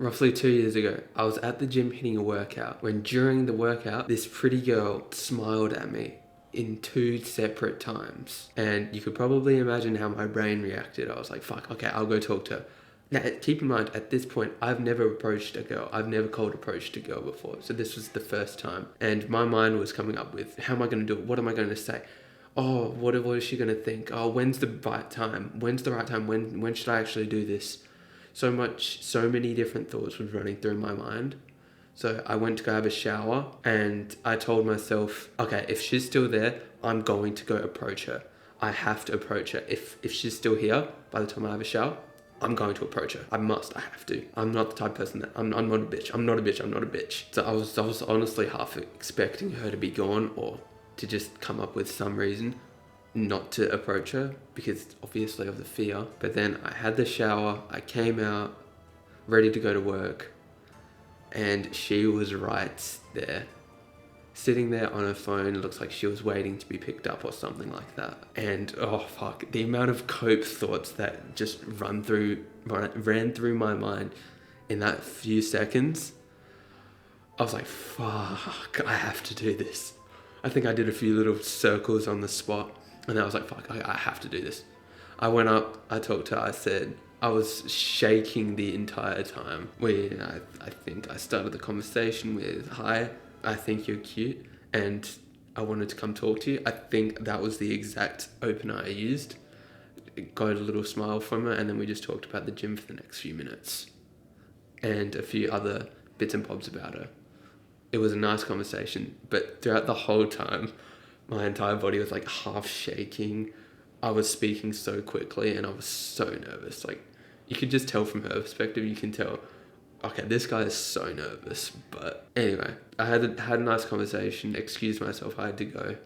Roughly 2 years ago, I was at the gym hitting a workout when during the workout, this pretty girl smiled at me in two separate times. And you could probably imagine how my brain reacted. I was like, fuck, okay, I'll go talk to her. Now, keep in mind, at this point, I've never approached a girl. I've never cold approached a girl before. So this was the first time. And my mind was coming up with, how am I going to do it? What am I going to say? Oh, what is she going to think? Oh, when's the right time? When's the right time? When should I actually do this? So many different thoughts was running through my mind. So I went to go have a shower and I told myself, okay, if she's still there, I'm going to go approach her. I have to approach her. If she's still here by the time I have a shower, I'm going to approach her. I must. I have to. I'm not the type of person that I'm not a bitch. I'm not a bitch. I'm not a bitch. So I was honestly half expecting her to be gone or to just come up with some reason not to approach her because obviously of the fear. But then I had the shower. I came out ready to go to work, and she was right there, sitting there on her phone. It looks like she was waiting to be picked up or something like that. And oh fuck, the amount of cope thoughts that just ran through my mind in that few seconds. I was like, fuck, I have to do this. I think I did a few little circles on the spot, and I was like, fuck, I have to do this. I went up, I talked to her, I said, I was shaking the entire time. I think I started the conversation with, hi, I think you're cute, and I wanted to come talk to you. I think that was the exact opener I used. Got a little smile from her, and then we just talked about the gym for the next few minutes. And a few other bits and bobs about her. It was a nice conversation, but throughout the whole time, my entire body was like half shaking. I was speaking so quickly and I was so nervous. Like, you could just tell from her perspective, you can tell, okay, this guy is so nervous. But anyway, I had a nice conversation, excused myself, I had to go.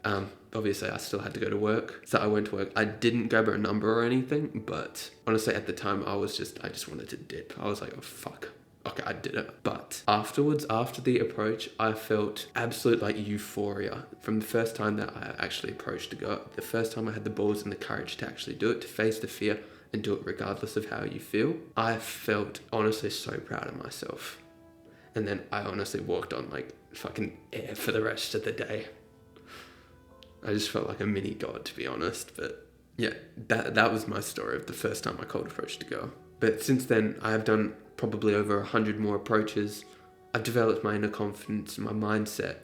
Obviously I still had to go to work, so I went to work. I didn't grab her number or anything, but honestly at the time I just wanted to dip. I was like, oh fuck. Okay, I did it. But afterwards, after the approach, I felt absolute like euphoria from the first time that I actually approached a girl. The first time I had the balls and the courage to actually do it, to face the fear and do it regardless of how you feel. I felt honestly so proud of myself. And then I honestly walked on like fucking air for the rest of the day. I just felt like a mini god, to be honest. But yeah, that was my story of the first time I cold approached a girl. But since then, I have done probably over 100 more approaches. I've developed my inner confidence, my mindset,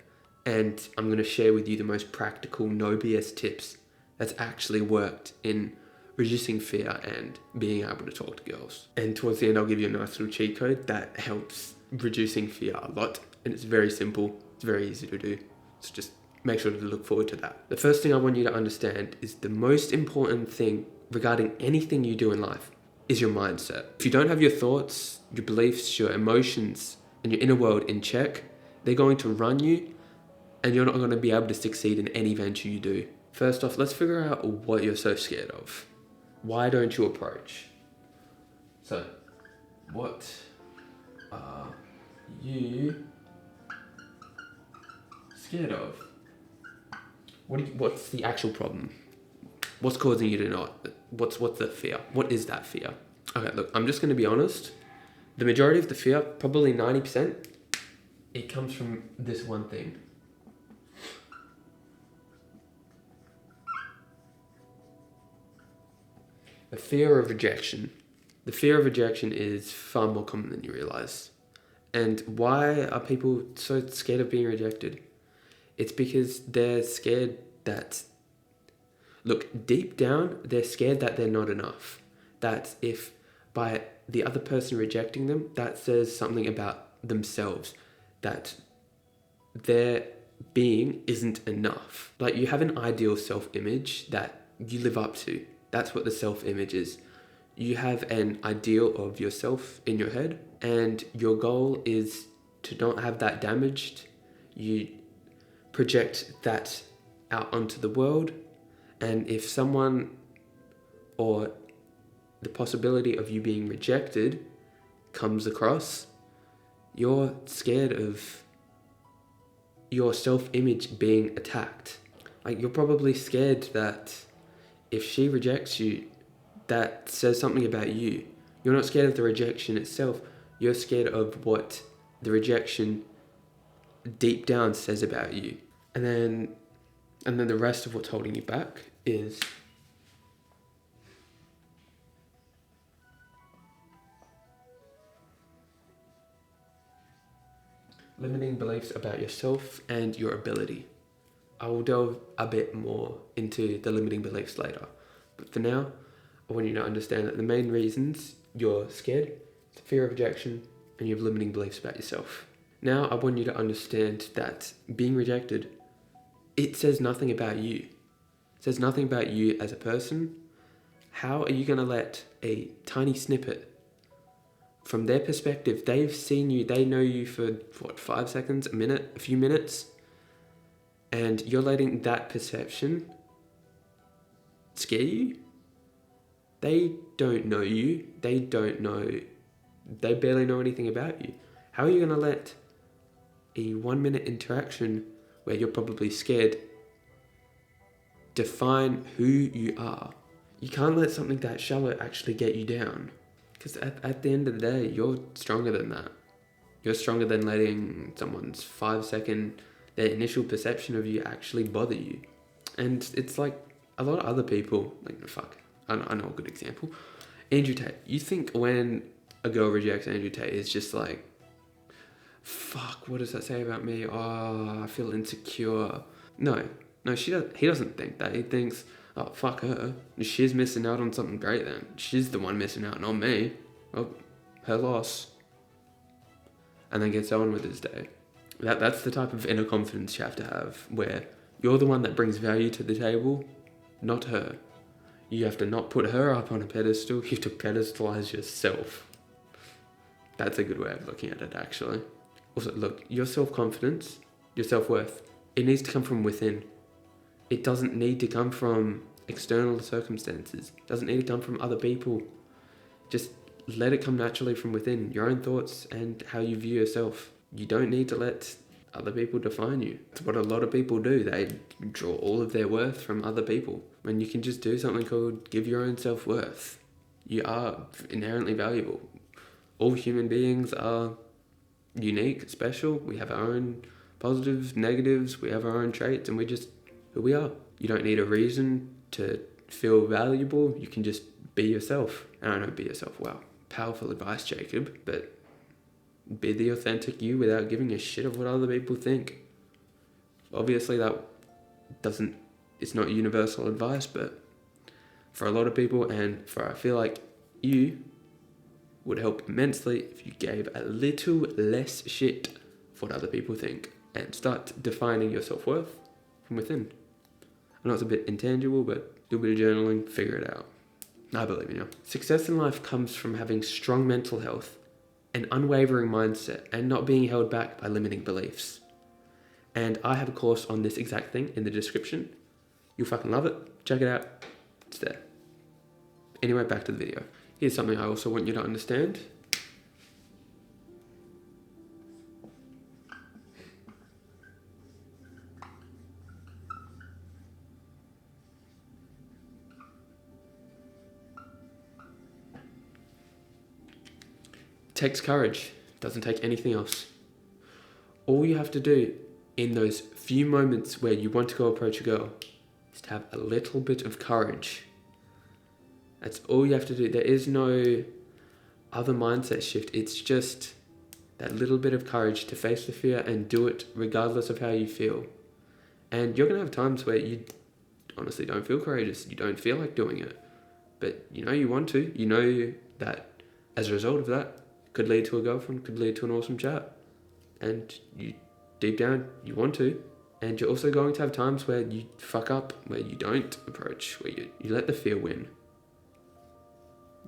and I'm going to share with you the most practical, no BS tips that's actually worked in reducing fear and being able to talk to girls. And towards the end, I'll give you a nice little cheat code that helps reducing fear a lot. And it's very simple. It's very easy to do. So just make sure to look forward to that. The first thing I want you to understand is the most important thing regarding anything you do in life is your mindset. If you don't have your thoughts, your beliefs, your emotions, and your inner world in check, they're going to run you and you're not going to be able to succeed in any venture you do. First off, let's figure out what you're so scared of. Why don't you approach? So, what are you scared of? What's the actual problem? What's causing you to not? What's the fear? What is that fear? Okay, look, I'm just going to be honest. The majority of the fear, probably 90%, it comes from this one thing. The fear of rejection. The fear of rejection is far more common than you realize. And why are people so scared of being rejected? It's because they're scared that, look, deep down, they're scared that they're not enough. That if by the other person rejecting them, that says something about themselves, that their being isn't enough. Like, you have an ideal self-image that you live up to. That's what the self-image is. You have an ideal of yourself in your head, and your goal is to not have that damaged. You project that out onto the world, and if someone or the possibility of you being rejected comes across, you're scared of your self-image being attacked. Like, you're probably scared that if she rejects you, that says something about you. You're not scared of the rejection itself. You're scared of what the rejection deep down says about you. And then the rest of what's holding you back is limiting beliefs about yourself and your ability. I will delve a bit more into the limiting beliefs later. But for now, I want you to understand that the main reasons you're scared is fear of rejection and you have limiting beliefs about yourself. Now, I want you to understand that being rejected, it says nothing about you. It says nothing about you as a person. How are you going to let a tiny snippet from their perspective? They've seen you, they know you for 5 seconds, a minute, a few minutes, and you're letting that perception scare you? They don't know you. They barely know anything about you. How are you going to let a 1 minute interaction where you're probably scared define who you are? You can't let something that shallow actually get you down. Because at the end of the day, you're stronger than that. You're stronger than letting someone's 5 second, their initial perception of you actually bother you. And it's like a lot of other people, I know a good example. Andrew Tate. You think when a girl rejects Andrew Tate, it's just like, fuck, what does that say about me? Oh, I feel insecure. No, he doesn't think that. He thinks, oh, fuck her. She's missing out on something great then. She's the one missing out, not me. Oh, her loss. And then gets on with his day. That's the type of inner confidence you have to have, where you're the one that brings value to the table, not her. You have to not put her up on a pedestal, you have to pedestalize yourself. That's a good way of looking at it, actually. Also, look, your self-confidence, your self-worth, it needs to come from within. It doesn't need to come from external circumstances. It doesn't need to come from other people. Just let it come naturally from within, your own thoughts and how you view yourself. You don't need to let other people define you. It's what a lot of people do. They draw all of their worth from other people. When you can just do something called give your own self-worth. You are inherently valuable. All human beings are unique, special. We have our own positives, negatives. We have our own traits, and we're just who we are. You don't need a reason to feel valuable. You can just be yourself. And I know be yourself well. Powerful advice, Jacob, but be the authentic you without giving a shit of what other people think. Obviously it's not universal advice, but for a lot of people, and I feel like you would help immensely if you gave a little less shit of what other people think and start defining your self-worth from within. I know it's a bit intangible, but do a bit of journaling, figure it out. I believe in you. Success in life comes from having strong mental health, an unwavering mindset, and not being held back by limiting beliefs. And I have a course on this exact thing in the description. You'll fucking love it. Check it out. It's there. Anyway, back to the video. Here's something I also want you to understand. It takes courage. It doesn't take anything else. All you have to do in those few moments where you want to go approach a girl is to have a little bit of courage. That's all you have to do. There is no other mindset shift. It's just that little bit of courage to face the fear and do it regardless of how you feel. And you're going to have times where you honestly don't feel courageous. You don't feel like doing it. But you know you want to. You know that as a result of that, could lead to a girlfriend, could lead to an awesome chat. And you, deep down, you want to. And you're also going to have times where you fuck up, where you don't approach, where you let the fear win.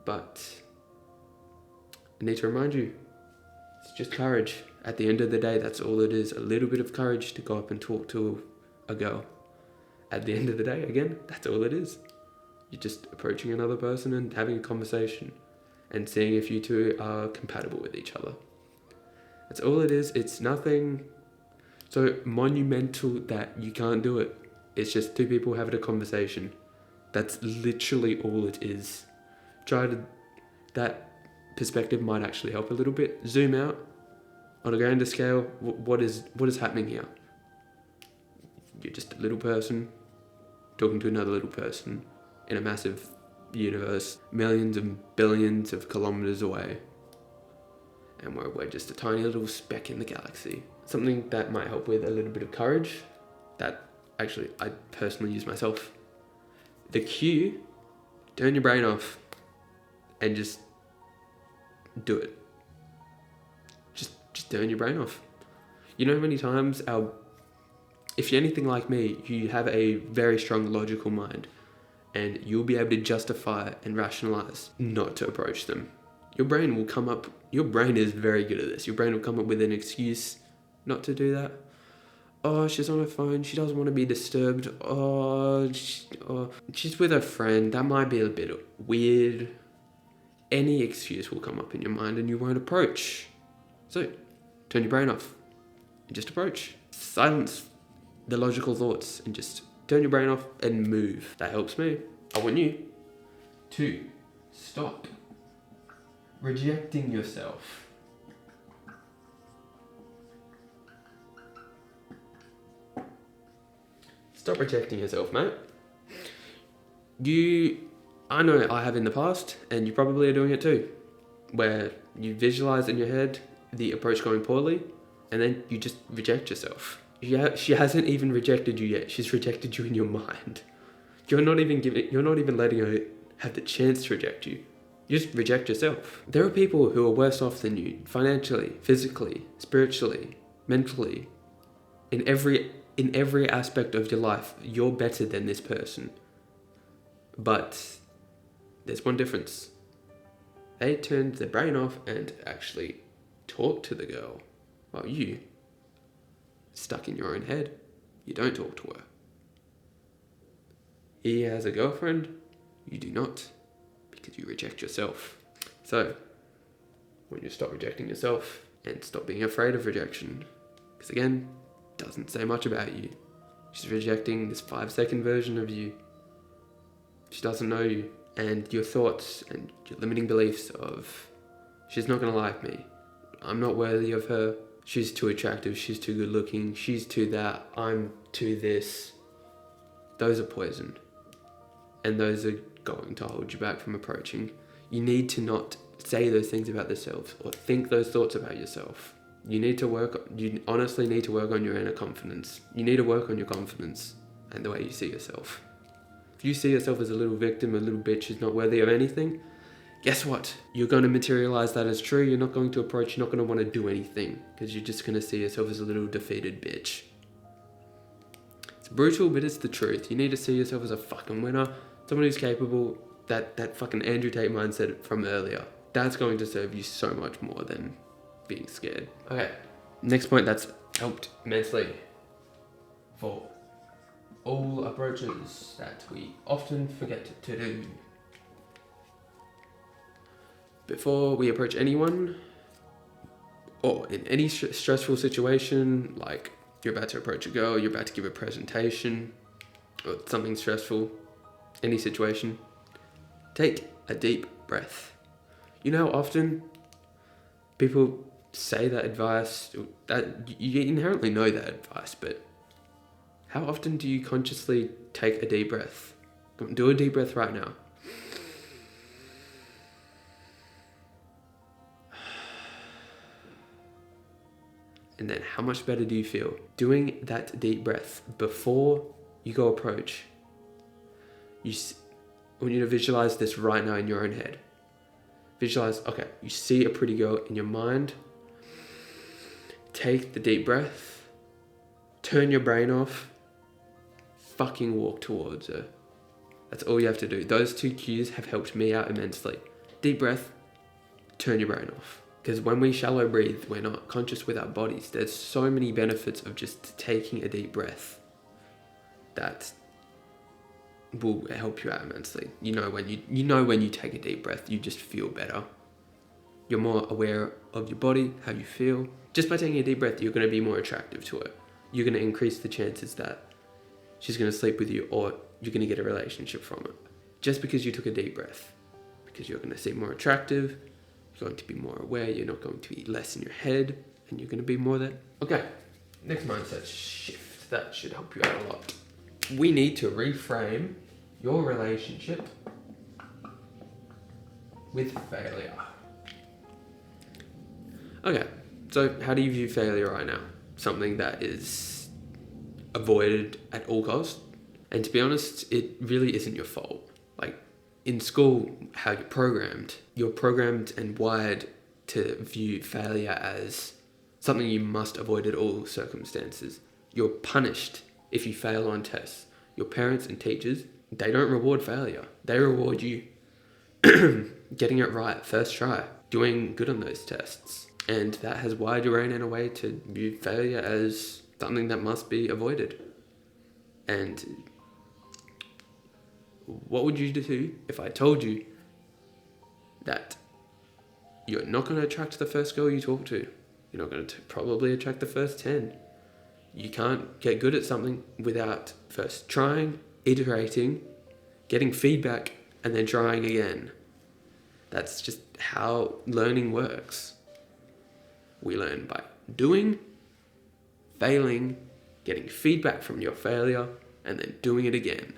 But I need to remind you, it's just courage. At the end of the day, that's all it is. A little bit of courage to go up and talk to a girl. At the end of the day, again, that's all it is. You're just approaching another person and having a conversation and seeing if you two are compatible with each other. That's all it is. It's nothing so monumental that you can't do it. It's just two people having a conversation. That's literally all it is. That perspective might actually help a little bit. Zoom out on a grander scale. What is happening here? You're just a little person talking to another little person in a massive universe, millions and billions of kilometers away, and we're just a tiny little speck in the galaxy. Something that might help with a little bit of courage, that actually I personally use myself. The cue: turn your brain off and just do it. Just turn your brain off. You know how many times if you're anything like me, you have a very strong logical mind, and you'll be able to justify and rationalize not to approach them. Your brain is very good at this. Your brain will come up with an excuse not to do that. Oh, she's on her phone. She doesn't want to be disturbed. She's with her friend. That might be a bit weird. Any excuse will come up in your mind and you won't approach. So, turn your brain off and just approach. Silence the logical thoughts and just turn your brain off and move. That helps me. I want you to stop rejecting yourself. Stop rejecting yourself, mate. I know I have in the past, and you probably are doing it too, where you visualize in your head the approach going poorly, and then you just reject yourself. She hasn't even rejected you yet. She's rejected you in your mind. You're not even letting her have the chance to reject you. You just reject yourself. There are people who are worse off than you, financially, physically, spiritually, mentally. In every aspect of your life, you're better than this person. But there's one difference. They turned their brain off and actually talked to the girl, while you, stuck in your own head, you don't talk to her. He has a girlfriend, you do not, because you reject yourself. So, when you stop rejecting yourself and stop being afraid of rejection, because again, it doesn't say much about you. She's rejecting this 5-second version of you. She doesn't know you, and your thoughts and your limiting beliefs of, she's not gonna like me, I'm not worthy of her, she's too attractive, she's too good looking, she's too that, I'm too this. Those are poison. And those are going to hold you back from approaching. You need to not say those things about yourself or think those thoughts about yourself. You honestly need to work on your inner confidence. You need to work on your confidence and the way you see yourself. If you see yourself as a little victim, a little bitch who's not worthy of anything, guess what? You're going to materialize that as true. You're not going to approach, you're not going to want to do anything because you're just going to see yourself as a little defeated bitch. It's brutal, but it's the truth. You need to see yourself as a fucking winner, someone who's capable, that fucking Andrew Tate mindset from earlier. That's going to serve you so much more than being scared. Okay, next point that's helped immensely for all approaches that we often forget to do. Before we approach anyone, or in any stressful situation, like you're about to approach a girl, you're about to give a presentation, or something stressful, any situation, take a deep breath. You know how often people say that advice, that you inherently know that advice, but how often do you consciously take a deep breath? Do a deep breath right now. And then how much better do you feel? Doing that deep breath before you go approach. I want you to visualize this right now in your own head. Visualize, okay, you see a pretty girl in your mind. Take the deep breath. Turn your brain off. Fucking walk towards her. That's all you have to do. Those two cues have helped me out immensely. Deep breath, turn your brain off. Because when we shallow breathe, we're not conscious with our bodies. There's so many benefits of just taking a deep breath that will help you out immensely. You know when you take a deep breath, you just feel better. You're more aware of your body, how you feel. Just by taking a deep breath, you're going to be more attractive to her. You're going to increase the chances that she's going to sleep with you or you're going to get a relationship from it. Just because you took a deep breath. Because you're going to seem more attractive, You're going to be more aware. You're not going to be less in your head, and you're going to be more there. Okay, next mindset shift. That should help you out a lot. We need to reframe your relationship with failure. Okay, so how do you view failure right now? Something that is avoided at all costs? And to be honest, it really isn't your fault. Like, in school, how you're programmed and wired to view failure as something you must avoid at all circumstances. You're punished if you fail on tests. Your parents and teachers, they don't reward failure. They reward you getting it right first try, doing good on those tests. And that has wired your brain in a way to view failure as something that must be avoided. And what would you do if I told you that you're not going to attract the first girl you talk to? You're not going to probably attract the first 10. You can't get good at something without first trying, iterating, getting feedback, and then trying again. That's just how learning works. We learn by doing, failing, getting feedback from your failure, and then doing it again.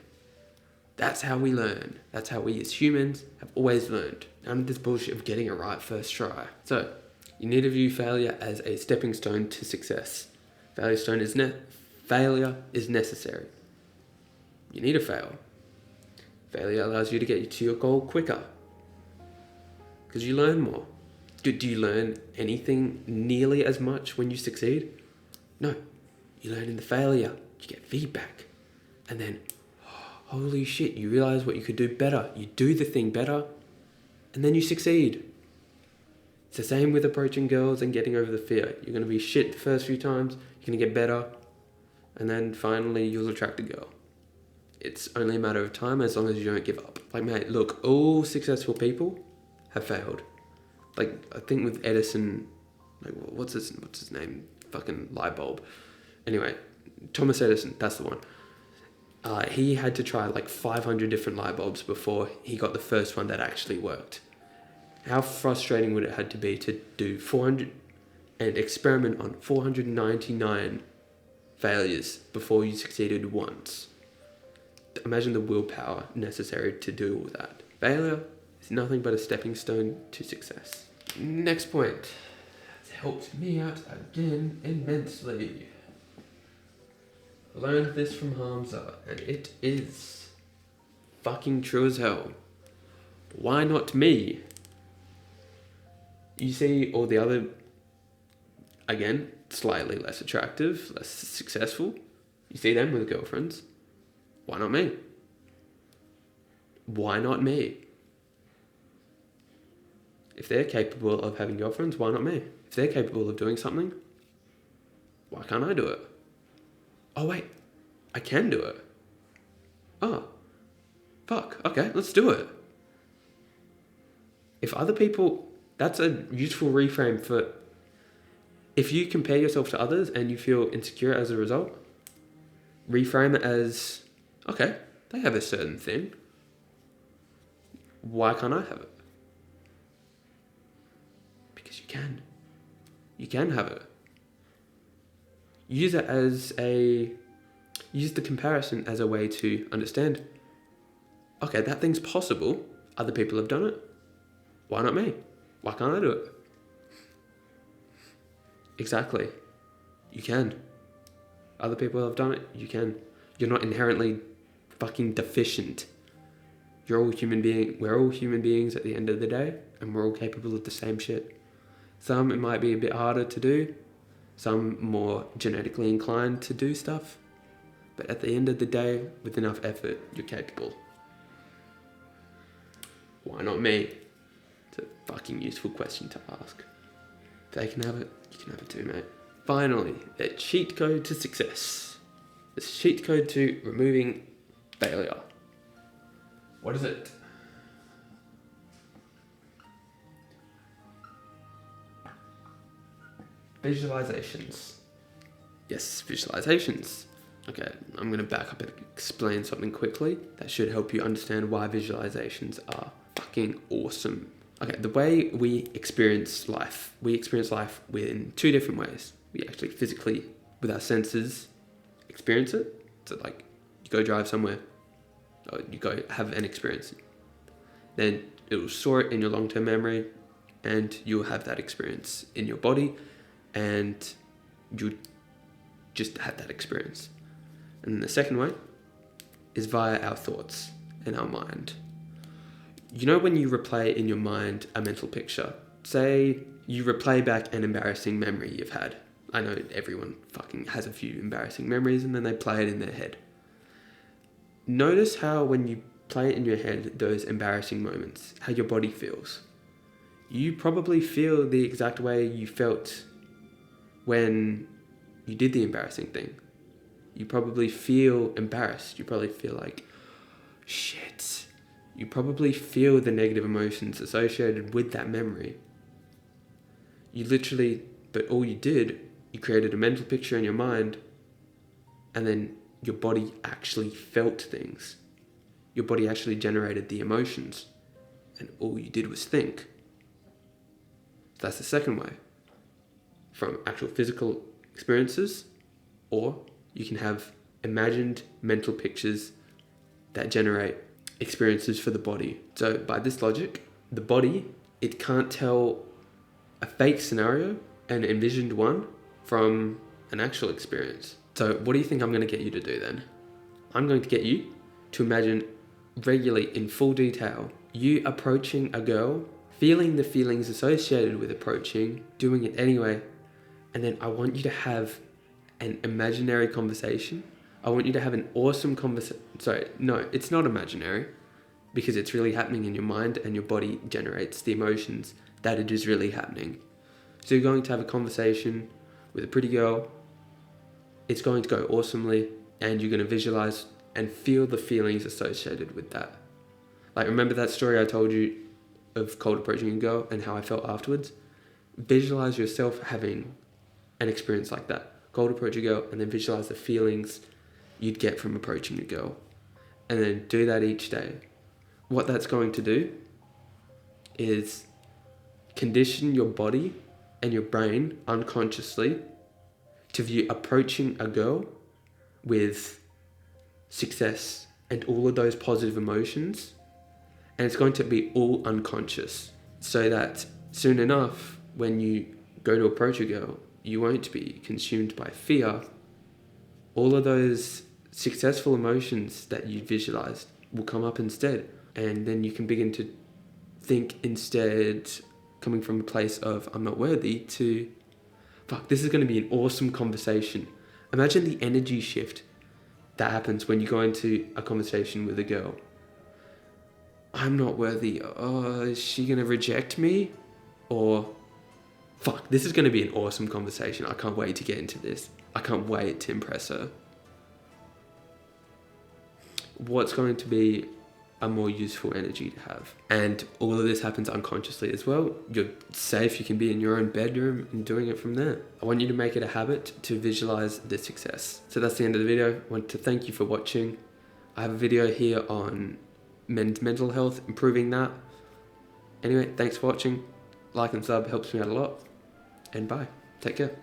That's how we learn. That's how we as humans have always learned. None of this bullshit of getting it right first try. So, you need to view failure as a stepping stone to success. Failure is necessary. You need to fail. Failure allows you to get to your goal quicker. Because you learn more. Do you learn anything nearly as much when you succeed? No. You learn in the failure. You get feedback. And then, holy shit, you realize what you could do better. You do the thing better. And then you succeed. It's the same with approaching girls and getting over the fear. You're going to be shit the first few times. You're going to get better. And then finally, you'll attract a girl. It's only a matter of time as long as you don't give up. Like, mate, look, all successful people have failed. Like, I think with Edison, like, what's his name? Fucking light bulb. Anyway, Thomas Edison, that's the one. He had to try like 500 different light bulbs before he got the first one that actually worked. How frustrating would it have to be to do 400 and experiment on 499 failures before you succeeded once? Imagine the willpower necessary to do all that. Failure is nothing but a stepping stone to success. Next point. It's helped me out again immensely. I learned this from Hamza, and it is fucking true as hell. Why not me? You see all the other, again, slightly less attractive, less successful. You see them with girlfriends. Why not me? Why not me? If they're capable of having girlfriends, why not me? If they're capable of doing something, why can't I do it? Oh wait, I can do it. Oh, fuck, okay, let's do it. If other people, that's a useful reframe for, if you compare yourself to others and you feel insecure as a result, reframe it as, okay, they have a certain thing. Why can't I have it? Because you can. You can have it. Use the comparison as a way to understand, okay, that thing's possible. Other people have done it. Why not me? Why can't I do it? Exactly. You can. Other people have done it. You can. You're not inherently fucking deficient. We're all human beings at the end of the day, and we're all capable of the same shit. Some it might be a bit harder to do. Some more genetically inclined to do stuff. But at the end of the day, with enough effort, you're capable. Why not me? It's a fucking useful question to ask. If they can have it, you can have it too, mate. Finally, the cheat code to success. The cheat code to removing failure. What is it? Visualizations. Yes, visualizations. Okay, I'm going to back up and explain something quickly that should help you understand why visualizations are fucking awesome. Okay, the way we experience life in two different ways. We actually physically, with our senses, experience it. So like, you go drive somewhere, or you go have an experience. Then it will store it in your long-term memory, and you'll have that experience in your body, and you just have that experience. And the second way is via our thoughts and our mind. You know when you replay in your mind a mental picture? Say you replay back an embarrassing memory you've had. I know everyone fucking has a few embarrassing memories and then they play it in their head. Notice how when you play it in your head, those embarrassing moments, how your body feels. You probably feel the exact way you felt when you did the embarrassing thing. You probably feel embarrassed. You probably feel like, shit. You probably feel the negative emotions associated with that memory. But all you did, you created a mental picture in your mind, and then your body actually felt things. Your body actually generated the emotions, and all you did was think. That's the second way. From actual physical experiences, or you can have imagined mental pictures that generate experiences for the body. So by this logic, the body, it can't tell a fake scenario, an envisioned one, from an actual experience. So what do you think I'm going to get you to do then? I'm going to get you to imagine regularly in full detail you approaching a girl, feeling the feelings associated with approaching, doing it anyway, and then I want you to have an imaginary conversation. I want you to have an awesome conversation. Sorry, no, it's not imaginary, because it's really happening in your mind and your body generates the emotions that it is really happening. So you're going to have a conversation with a pretty girl. It's going to go awesomely, and you're going to visualize and feel the feelings associated with that. Like, remember that story I told you of cold approaching a girl and how I felt afterwards? Visualize yourself having an experience like that. Cold approach a girl, and then visualize the feelings you'd get from approaching a girl. And then do that each day. What that's going to do is condition your body and your brain unconsciously to view approaching a girl with success and all of those positive emotions. And it's going to be all unconscious, so that soon enough, when you go to approach a girl, you won't be consumed by fear. All of those successful emotions that you visualized will come up instead. And then you can begin to think instead, coming from a place of, I'm not worthy, to, fuck, this is going to be an awesome conversation. Imagine the energy shift that happens when you go into a conversation with a girl. I'm not worthy. Oh, is she going to reject me? Or, fuck, this is going to be an awesome conversation. I can't wait to get into this. I can't wait to impress her. What's going to be a more useful energy to have? And all of this happens unconsciously as well. You're safe. You can be in your own bedroom and doing it from there. I want you to make it a habit to visualize the success. So that's the end of the video. I want to thank you for watching. I have a video here on men's mental health, improving that. Anyway, thanks for watching. Like and sub helps me out a lot. And bye. Take care.